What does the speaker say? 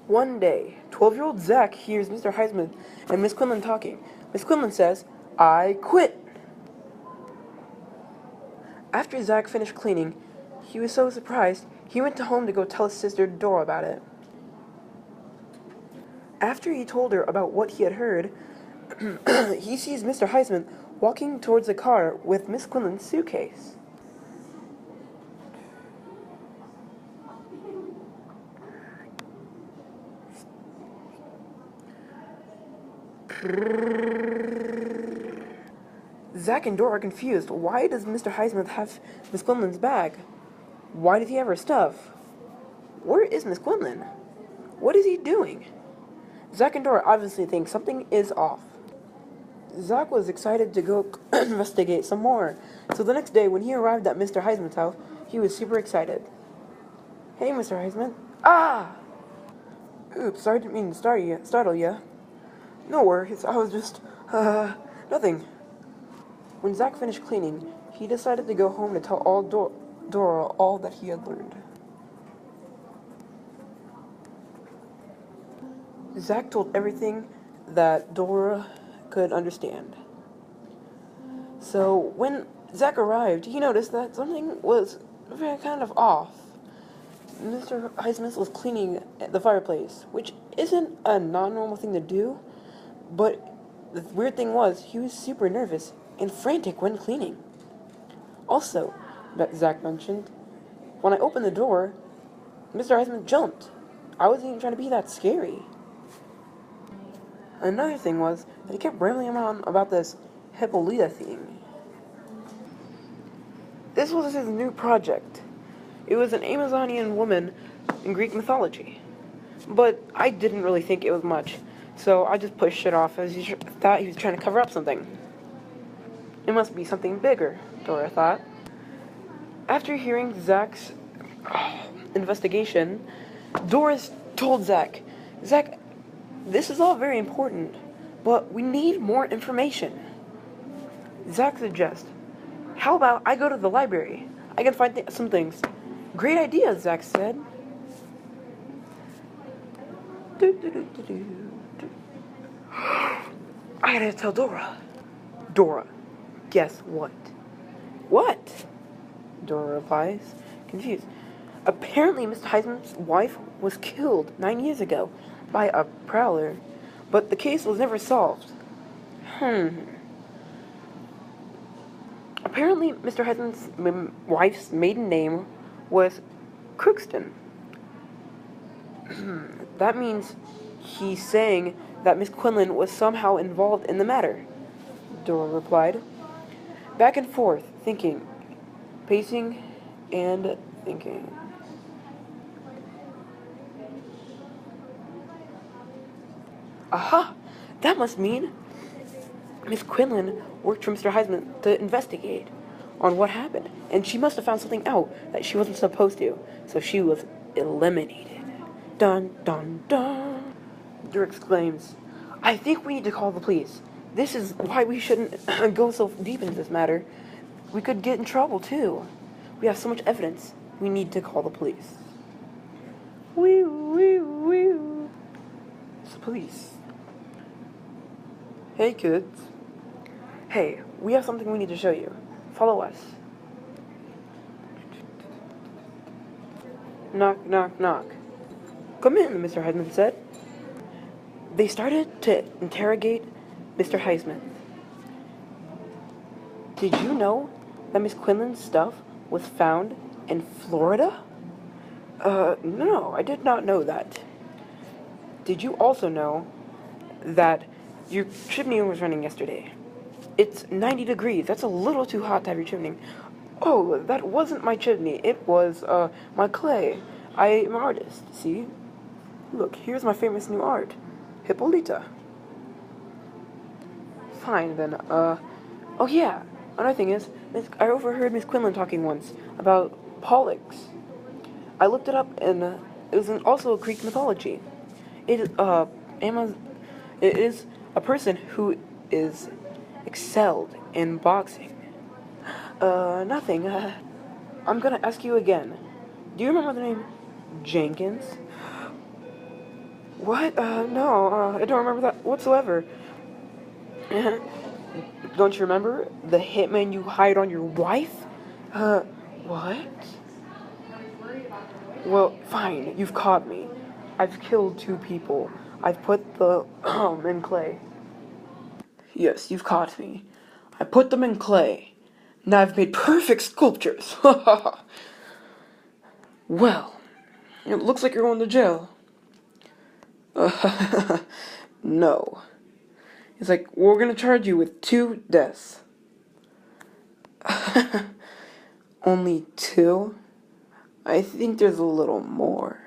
One day, 12-year-old Zach hears Mr. Heisman and Miss Quinlan talking. Miss Quinlan says, "I quit." After Zach finished cleaning, he was so surprised, he went to home to go tell his sister Dora about it. After he told her about what he had heard, he sees Mr. Heisman walking towards the car with Miss Quinlan's suitcase. Zach and Dora are confused. Why does Mr. Heisman have Miss Quinlan's bag? Why did he have her stuff? Where is Miss Quinlan? What is he doing? Zach and Dora obviously think something is off. Zach was excited to go investigate some more. So the next day, when he arrived at Mr. Heisman's house, he was super excited. "Hey, Mr. Heisman." "Ah! Oops, sorry, didn't mean to startle you. No worries, I was just, nothing." When Zach finished cleaning, he decided to go home to tell Dora all that he had learned. Zach told everything that Dora could understand. So when Zach arrived, he noticed that something was very kind of off. Mr. Heisman was cleaning the fireplace, which isn't a non-normal thing to do, but the weird thing was, he was super nervous and frantic when cleaning. Also, Zach mentioned, when I opened the door, Mr. Heisman jumped. I wasn't even trying to be that scary. Another thing was that he kept rambling on about this Hippolyta thing. This was his new project. It was an Amazonian woman in Greek mythology. But I didn't really think it was much, so I just pushed it off as he thought he was trying to cover up something. It must be something bigger, Dora thought. After hearing Zach's investigation, Doris told Zach, "Zach, this is all very important, but we need more information." Zach suggests, "How about I go to the library? I can find some things." "Great idea," Zach said. I gotta tell Dora. Dora, guess what? What? Dora replies, confused. Apparently, Mr. Heisman's wife was killed 9 years ago by a prowler, but the case was never solved. Apparently, Mr. Heisman's wife's maiden name was Crookston. That means he's saying that Miss Quinlan was somehow involved in the matter, Dora replied. Back and forth, thinking, pacing, and thinking. Aha! That must mean Miss Quinlan worked for Mr. Heisman to investigate on what happened, and she must have found something out that she wasn't supposed to, so she was eliminated. Dun, dun, dun. Dora exclaims, "I think we need to call the police. This is why we shouldn't go so deep into this matter. We could get in trouble, too. We have so much evidence. We need to call the police." Wee, wee, wee. It's the police. "Hey, kids. Hey, we have something we need to show you. Follow us." Knock, knock, knock. "Come in," Mr. Heisman said. They started to interrogate Mr. Heisman. "Did you know that Miss Quinlan's stuff was found in Florida?" No, I did not know that." "Did you also know that your chimney was running yesterday? It's 90 degrees. That's a little too hot to have your chimney." "Oh, that wasn't my chimney. It was, my clay. I'm an artist, see? Look, here's my famous new art. Hippolyta." "Fine, then, oh yeah, another thing is, I overheard Miss Quinlan talking once about Pollux. I looked it up, and it was also Greek mythology. It is a person who is excelled in boxing." Nothing. I'm gonna ask you again. Do you remember the name Jenkins?" What? No, I don't remember that whatsoever. Don't you remember? The hitman you hired on your wife? What? Well, fine, you've caught me. I've killed 2 people. I've put the, in clay. Yes, you've caught me. I put them in clay. Now I've made perfect sculptures. Well, it looks like you're going to jail. No. It's like, we're gonna charge you with 2 deaths. Only 2? I think there's a little more.